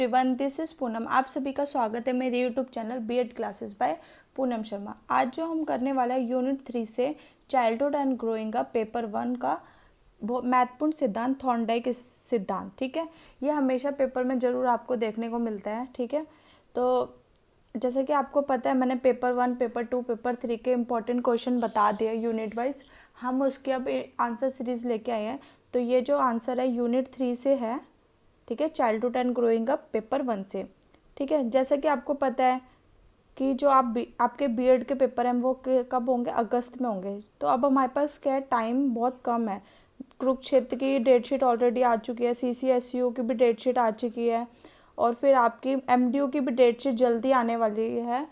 Everyone, this is Poonam. आप सभी का स्वागत है मेरे YouTube channel BEd classes by Poonam Sharma. आज जो हम करने वाला है यूनिट 3 से चाइल्डहुड एंड ग्रोइंग का पेपर 1 का महत्वपूर्ण सिद्धांत, थॉर्नडाइक सिद्धांत। ठीक है, ये हमेशा पेपर में ज़रूर आपको देखने को मिलता है। ठीक है, तो जैसे कि आपको पता है, मैंने पेपर 1, पेपर 2, पेपर 3 के इम्पॉर्टेंट क्वेश्चन बता दिए यूनिट वाइज। हम उसकी अब आंसर सीरीज़ लेके आए हैं। तो ये जो आंसर है यूनिट 3 से है, ठीक है, childhood and growing up paper 1 से। ठीक है, जैसे कि आपको पता है कि जो आपके बीएड के पेपर हैं वो कब होंगे, अगस्त में होंगे। तो अब हमारे पास क्या है, टाइम बहुत कम है। कुरुक्षेत्र की डेट शीट ऑलरेडी आ चुकी है, सीसीएसयू की भी डेट शीट आ चुकी है, और फिर आपकी एमडीयू की भी डेट शीट जल्दी आने वाली है।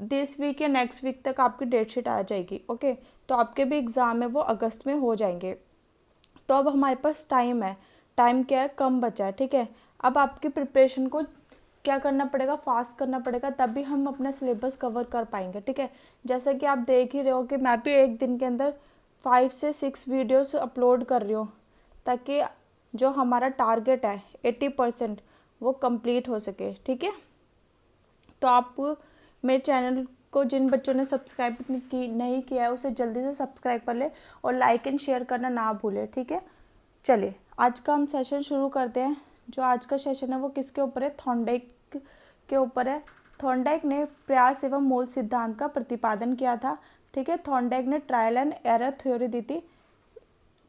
दिस वीक या नेक्स्ट वीक तक आपकी डेट शीट आ जाएगी। ओके, तो आपके भी एग्ज़ाम है वो अगस्त में हो जाएंगे। तो अब हमारे पास टाइम है, टाइम क्या है, कम बचा है। ठीक है, अब आपकी प्रिपरेशन को क्या करना पड़ेगा, फास्ट करना पड़ेगा, तभी हम अपना सिलेबस कवर कर पाएंगे। ठीक है, जैसे कि आप देख ही रहे हो कि मैं भी एक दिन के अंदर 5 से 6 वीडियोस अपलोड कर रही हूँ, ताकि जो हमारा टारगेट है 80% वो कंप्लीट हो सके। ठीक है, तो आप मेरे चैनल को, जिन बच्चों ने सब्सक्राइब नहीं किया है, उसे जल्दी से सब्सक्राइब कर ले और लाइक एंड शेयर करना ना भूले। ठीक है, चलिए आज का हम सेशन शुरू करते हैं। जो आज का सेशन है वो किसके ऊपर है, थॉर्नडाइक के ऊपर है। थॉर्नडाइक ने प्रयास एवं मूल सिद्धांत का प्रतिपादन किया था। ठीक है, थॉर्नडाइक ने ट्रायल एंड एरर थ्योरी दी थी।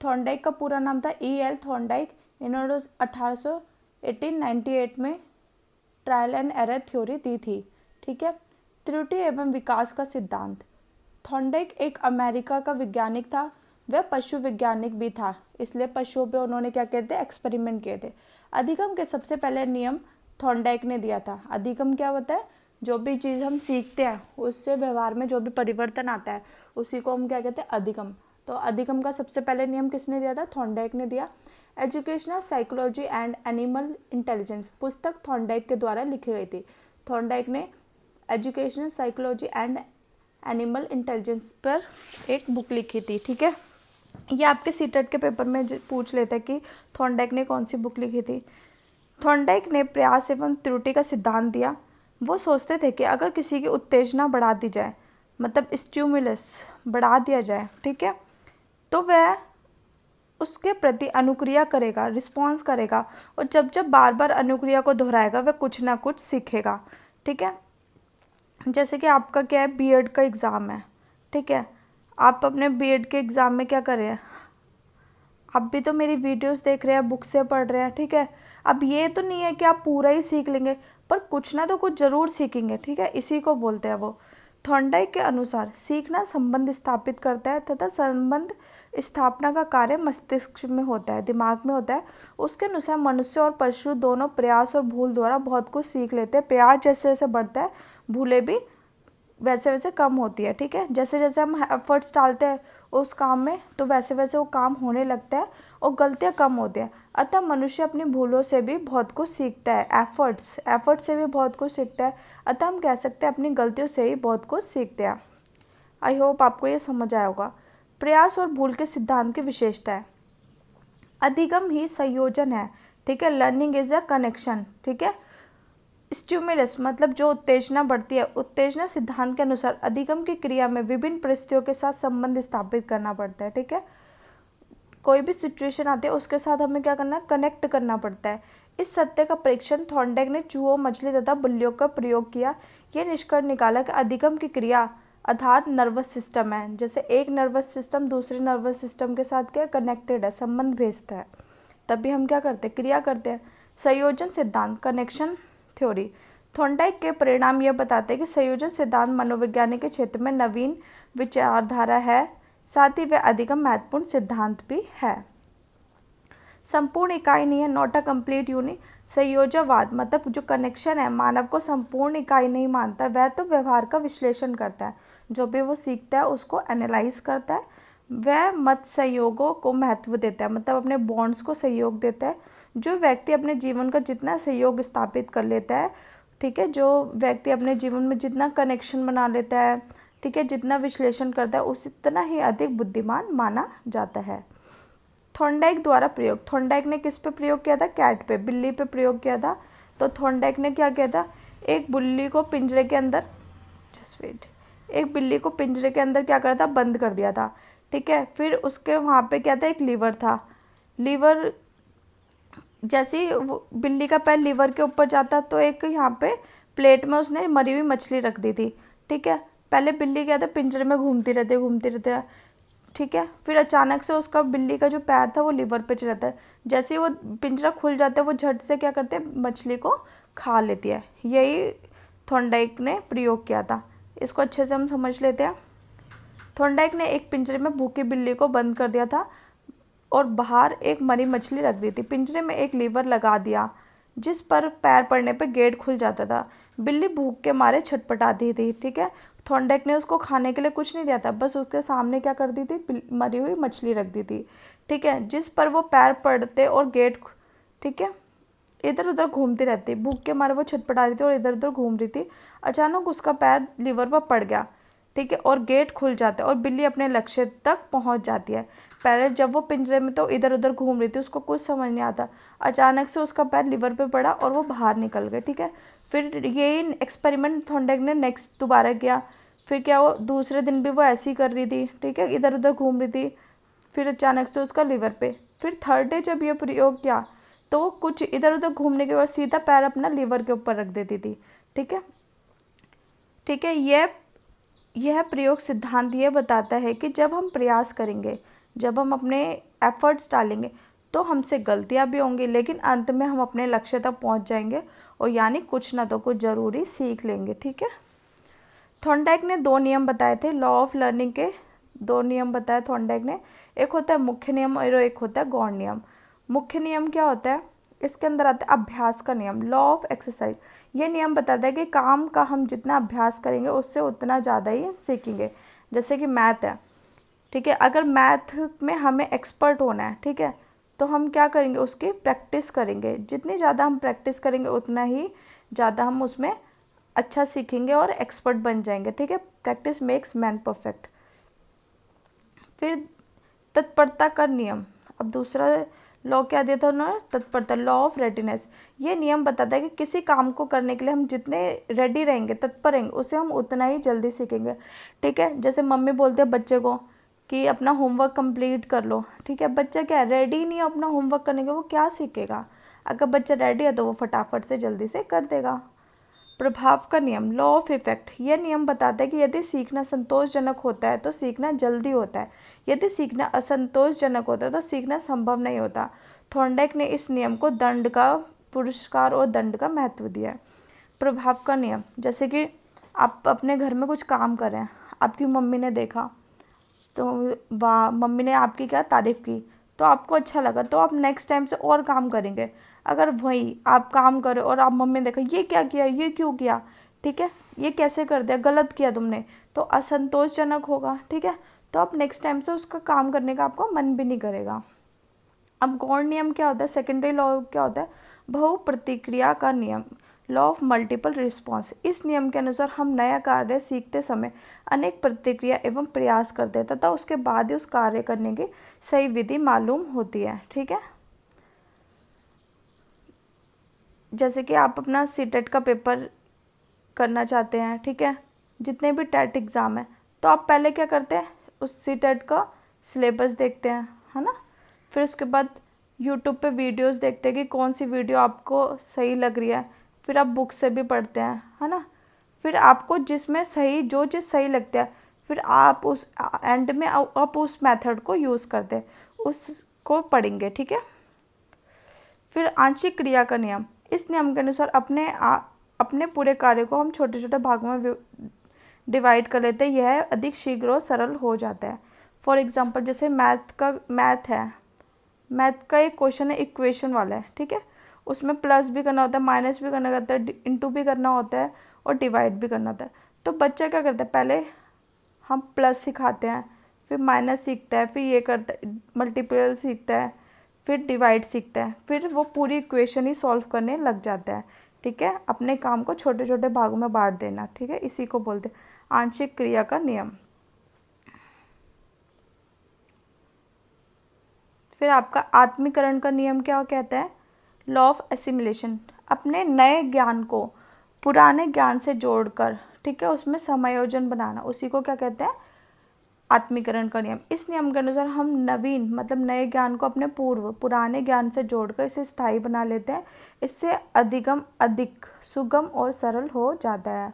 थॉर्नडाइक का पूरा नाम था E.L. थॉर्नडाइक। इन्होंने 1898 में ट्रायल एंड एरर थ्योरी दी थी। ठीक है, त्रुटि एवं विकास का सिद्धांत। थॉर्नडाइक एक अमेरिका का वैज्ञानिक था। वह पशु वैज्ञानिक भी था, इसलिए पशुओं पे उन्होंने क्या किए थे, एक्सपेरिमेंट किए थे। अधिगम के सबसे पहले नियम थॉर्नडाइक ने दिया था। अधिगम क्या होता है, जो भी चीज़ हम सीखते हैं उससे व्यवहार में जो भी परिवर्तन आता है उसी को हम क्या कहते हैं, अधिगम। तो अधिगम का सबसे पहले नियम किसने दिया था, थॉर्नडाइक ने दिया। Educational psychology and animal intelligence पुस्तक थॉर्नडाइक के द्वारा लिखी गई थी। थॉर्नडाइक ने educational psychology and animal intelligence पर एक बुक लिखी थी। ठीक है, ये आपके सीटेट के पेपर में पूछ लेते हैं कि थॉर्नडाइक ने कौन सी बुक लिखी थी। थॉर्नडाइक ने प्रयास एवं त्रुटि का सिद्धांत दिया। वो सोचते थे कि अगर किसी की उत्तेजना बढ़ा दी जाए, मतलब स्टिमुलस बढ़ा दिया जाए, ठीक है, तो वह उसके प्रति अनुक्रिया करेगा, रिस्पॉन्स करेगा, और जब जब बार बार अनुक्रिया को दोहराएगा वह कुछ ना कुछ सीखेगा। ठीक है, जैसे कि आपका क्या है, बीएड का एग्ज़ाम है। ठीक है, आप अपने बीएड के एग्ज़ाम में क्या कर रहे हैं, आप भी तो मेरी वीडियोस देख रहे हैं, बुक से पढ़ रहे हैं। ठीक है, अब ये तो नहीं है कि आप पूरा ही सीख लेंगे, पर कुछ ना तो कुछ ज़रूर सीखेंगे। ठीक है, इसी को बोलते हैं वो। थॉर्नडाइक के अनुसार सीखना संबंध स्थापित करता है तथा संबंध स्थापना का कार्य मस्तिष्क में होता है, दिमाग में होता है। उसके अनुसार मनुष्य और पशु दोनों प्रयास और भूल द्वारा बहुत कुछ सीख लेते हैं। प्रयास जैसे जैसे बढ़ता है, भूलें भी वैसे वैसे कम होती है। ठीक है, जैसे जैसे हम एफर्ट्स डालते हैं उस काम में, तो वैसे वैसे वो काम होने लगता है और गलतियाँ कम होती हैं। अतः मनुष्य अपनी भूलों से भी बहुत कुछ सीखता है, एफर्ट से भी बहुत कुछ सीखता है। अतः हम कह सकते हैं अपनी गलतियों से ही बहुत कुछ सीखते हैं। आई होप आपको ये समझ आया होगा। प्रयास और भूल के सिद्धांत की विशेषता है, अधिगम ही संयोजन है। ठीक है, लर्निंग इज अ कनेक्शन। ठीक है, स्टिमुलस मतलब जो उत्तेजना बढ़ती है, उत्तेजना सिद्धांत के अनुसार अधिगम की क्रिया में विभिन्न परिस्थितियों के साथ संबंध स्थापित करना पड़ता है। ठीक है, कोई भी सिचुएशन आती है उसके साथ हमें क्या करना है, कनेक्ट करना पड़ता है। इस सत्य का परीक्षण थॉर्नडाइक ने चूहों, मछली तथा बिल्लियों का प्रयोग किया। यह निष्कर्ष निकाला कि अधिगम की क्रिया आधार नर्वस सिस्टम है। जैसे एक नर्वस सिस्टम दूसरे नर्वस सिस्टम के साथ क्या कनेक्टेड है, संबंध भेजता है, तभी हम क्या करते हैं, क्रिया करते हैं। संयोजन सिद्धांत, कनेक्शन थ्योरी। थॉर्नडाइक के परिणाम यह बताते हैं कि संयोजन सिद्धांत मनोविज्ञान के क्षेत्र में नवीन विचारधारा है, साथ ही वह अधिगम महत्वपूर्ण सिद्धांत भी है। संपूर्ण इकाई नहीं है, नॉट अ कंप्लीट यूनिट। संयोजनवाद मतलब जो कनेक्शन है, मानव को संपूर्ण इकाई नहीं मानता, वह तो व्यवहार का विश्लेषण करता है, जो भी वो सीखता है उसको एनालाइज करता है। वह मत सहयोगों को महत्व देता है, मतलब अपने बॉन्ड्स को सहयोग देता है। जो व्यक्ति अपने जीवन का जितना सहयोग स्थापित कर लेता है, ठीक है, जो व्यक्ति अपने जीवन में जितना कनेक्शन बना लेता है, ठीक है, जितना विश्लेषण करता है, उतना ही अधिक बुद्धिमान माना जाता है। थॉर्नडाइक द्वारा प्रयोग, थॉर्नडाइक ने किस पे प्रयोग किया था, कैट पे, बिल्ली पे प्रयोग किया था। तो थॉर्नडाइक ने क्या किया था, एक बिल्ली को पिंजरे के अंदर, जस्ट वेट, एक बिल्ली को पिंजरे के अंदर क्या करा था, बंद कर दिया था, ठीक है। फिर उसके वहाँ पे क्या था, एक लीवर था। लीवर जैसे ही वो बिल्ली का पैर लीवर के ऊपर जाता तो एक यहाँ पे प्लेट में उसने मरी हुई मछली रख दी थी, ठीक है। पहले बिल्ली क्या था, पिंजरे में घूमती रहती है, ठीक है। फिर अचानक से उसका बिल्ली का जो पैर था वो लीवर पे चला जाता है। जैसे ही वो पिंजरा खुल जाता है वो झट से क्या करते हैं, मछली को खा लेती है। यही थॉर्नडाइक ने प्रयोग किया था। इसको अच्छे से हम समझ लेते हैं। थॉर्नडाइक ने एक पिंजरे में भूखी बिल्ली को बंद कर दिया था और बाहर एक मरी मछली रख दी थी। पिंजरे में एक लीवर लगा दिया जिस पर पैर पड़ने पर गेट खुल जाता था। बिल्ली भूख के मारे छटपटाती थी, ठीक है। थॉर्नडाइक ने उसको खाने के लिए कुछ नहीं दिया था, बस उसके सामने क्या कर दी थी, मरी हुई मछली रख दी थी, ठीक है, जिस पर वो पैर पड़ते और गेट, ठीक है, इधर उधर घूमती रहती। भूख के मारे वो छटपटा रही थी और इधर उधर घूम रही थी। अचानक उसका पैर लीवर पर पड़ गया, ठीक है, और गेट खुल जाता है और बिल्ली अपने लक्ष्य तक पहुंच जाती है। पहले जब वो पिंजरे में तो इधर उधर घूम रही थी, उसको कुछ समझ नहीं आता। अचानक से उसका पैर लीवर पे पड़ा और वो बाहर निकल गए, ठीक है। फिर यही एक्सपेरिमेंट थॉर्नडाइक ने नेक्स्ट दोबारा किया। फिर क्या, वो दूसरे दिन भी वो ऐसे ही कर रही थी, ठीक है, इधर उधर घूम रही थी। फिर अचानक से उसका लीवर पे। फिर थर्ड डे जब ये प्रयोग किया तो वो कुछ इधर उधर घूमने के बाद सीधा पैर अपना लीवर के ऊपर रख देती थी, ठीक है, ठीक है। यह प्रयोग सिद्धांत ये बताता है कि जब हम प्रयास करेंगे, जब हम अपने एफर्ट्स डालेंगे तो हमसे गलतियां भी होंगी, लेकिन अंत में हम अपने लक्ष्य तक पहुंच जाएंगे और यानी कुछ ना तो कुछ ज़रूरी सीख लेंगे, ठीक है। थॉर्नडाइक ने 2 नियम बताए थे, लॉ ऑफ लर्निंग के 2 नियम बताए थॉर्नडाइक ने। एक होता है मुख्य नियम और एक होता है गौण नियम। मुख्य नियम क्या होता है, इसके अंदर आता है अभ्यास का नियम, लॉ ऑफ एक्सरसाइज। ये नियम बताता है कि काम का हम जितना अभ्यास करेंगे उससे उतना ज़्यादा ही सीखेंगे। जैसे कि मैथ है, ठीक है, अगर मैथ में हमें एक्सपर्ट होना है, ठीक है, तो हम क्या करेंगे, उसकी प्रैक्टिस करेंगे। जितनी ज़्यादा हम प्रैक्टिस करेंगे उतना ही ज़्यादा हम उसमें अच्छा सीखेंगे और एक्सपर्ट बन जाएंगे, ठीक है। Practice makes man perfect. फिर तत्परता का नियम, अब दूसरा लॉ क्या दिया था उन्होंने, तत्परता, लॉ ऑफ रेडीनेस। ये नियम बताता है कि किसी काम को करने के लिए हम जितने रेडी रहेंगे, तत्पर रहेंगे, उसे हम उतना ही जल्दी सीखेंगे, ठीक है। जैसे मम्मी बोलते हैं बच्चे को कि अपना होमवर्क कंप्लीट कर लो, ठीक है, बच्चा क्या रेडी नहीं है अपना होमवर्क करने के, वो क्या सीखेगा। अगर बच्चा रेडी है तो वो फटाफट से जल्दी से कर देगा। प्रभाव का नियम, लॉ ऑफ इफेक्ट। यह नियम बताता है कि यदि सीखना संतोषजनक होता है तो सीखना जल्दी होता है, यदि सीखना असंतोषजनक होता है तो सीखना संभव नहीं होता। थॉर्नडाइक ने इस नियम को दंड का, पुरस्कार और दंड का महत्व दिया है। प्रभाव का नियम, जैसे कि आप अपने घर में कुछ काम कर रहे हैं, आपकी मम्मी ने देखा तो वाह, मम्मी ने आपकी क्या तारीफ़ की तो आपको अच्छा लगा, तो आप नेक्स्ट टाइम से और काम करेंगे। अगर वही आप काम करो और आप मम्मी ने देखा ये क्या किया, ये क्यों किया, ठीक है, ये कैसे कर दिया, गलत किया तुमने, तो असंतोषजनक होगा, ठीक है, तो आप नेक्स्ट टाइम से उसका काम करने का आपको मन भी नहीं करेगा। अब गौण नियम क्या होता है, सेकेंडरी लॉ क्या होता है, बहु प्रतिक्रिया का नियम, लॉ ऑफ मल्टीपल रिस्पॉन्स। इस नियम के अनुसार हम नया कार्य सीखते समय अनेक प्रतिक्रिया एवं प्रयास करते हैं तथा उसके बाद ही उस कार्य करने की सही विधि मालूम होती है, ठीक है। जैसे कि आप अपना सीटेट का पेपर करना चाहते हैं, ठीक है, जितने भी टेट एग्ज़ाम है, तो आप पहले क्या करते हैं, उस सीटेट का सिलेबस देखते हैं, है ना। फिर उसके बाद यूट्यूब पे वीडियोस देखते हैं कि कौन सी वीडियो आपको सही लग रही है। फिर आप बुक से भी पढ़ते हैं, है ना। फिर आपको जिसमें सही, जो चीज़ सही लगती है, फिर आप उस एंड में आप उस मेथड को यूज़ करते हैं, उसको पढ़ेंगे, ठीक है। फिर आंशिक क्रिया का नियम, इस नियम के अनुसार अपने पूरे कार्य को हम छोटे छोटे भागों में डिवाइड कर लेते हैं, यह अधिक शीघ्र और सरल हो जाता है। फॉर एग्जांपल जैसे मैथ है, मैथ का एक क्वेश्चन है इक्वेशन वाला है, ठीक है, उसमें प्लस भी करना होता है, माइनस भी करना होता है, इंटू भी करना होता है और डिवाइड भी करना होता है। तो बच्चा क्या करता है, पहले हम प्लस सिखाते हैं, फिर माइनस सीखता है, फिर ये करता है मल्टीपल सीखता है, फिर डिवाइड सीखता है, फिर वो पूरी इक्वेशन ही सॉल्व करने लग जाता है, ठीक है। अपने काम को छोटे छोटे भागों में बांट देना, ठीक है, इसी को बोलते हैं आंशिक क्रिया का नियम। फिर आपका आत्मीकरण का नियम क्या कहता है, लॉ ऑफ एसिमिलेशन। अपने नए ज्ञान को पुराने ज्ञान से जोड़कर, ठीक है, उसमें समायोजन बनाना, उसी को क्या कहते हैं, आत्मीकरण का नियम। इस नियम के अनुसार हम नवीन मतलब नए ज्ञान को अपने पुराने ज्ञान से जोड़कर इसे स्थायी बना लेते हैं। इससे अधिगम अधिक सुगम और सरल हो जाता है।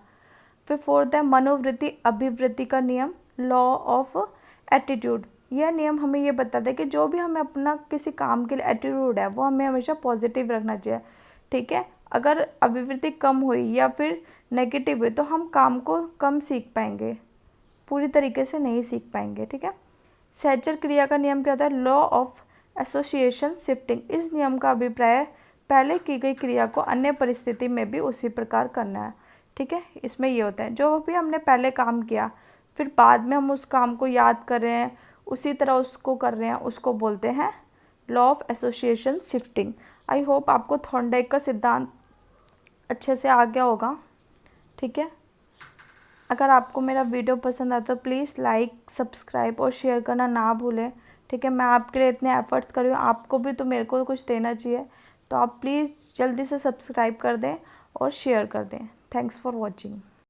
फिर फोर्थ है मनोवृत्ति अभिवृत्ति का नियम, लॉ ऑफ एटीट्यूड। यह नियम हमें ये बताता है कि जो भी हमें अपना किसी काम के लिए एटीट्यूड है वो हमें हमेशा पॉजिटिव रखना चाहिए, ठीक है। अगर अभिवृत्ति कम हुई या फिर नेगेटिव हुई तो हम काम को कम सीख पाएंगे, पूरी तरीके से नहीं सीख पाएंगे, ठीक है। सहचर क्रिया का नियम क्या होता है, लॉ ऑफ एसोसिएशन शिफ्टिंग। इस नियम का अभिप्राय पहले की गई क्रिया को अन्य परिस्थिति में भी उसी प्रकार करना है, ठीक है। इसमें ये होता है जो भी हमने पहले काम किया फिर बाद में हम उस काम को याद कर रहे हैं, उसी तरह उसको कर रहे हैं, उसको बोलते हैं law of association shifting. I hope आपको थॉर्नडाइक का सिद्धांत अच्छे से आ गया होगा, ठीक है। अगर आपको मेरा वीडियो पसंद आता तो प्लीज़ लाइक सब्सक्राइब और शेयर करना ना भूलें, ठीक है। मैं आपके लिए इतने एफर्ट्स कर रही हूँ, आपको भी तो मेरे को कुछ देना चाहिए, तो आप प्लीज़ जल्दी से सब्सक्राइब कर दें और शेयर कर दें। Thanks for watching.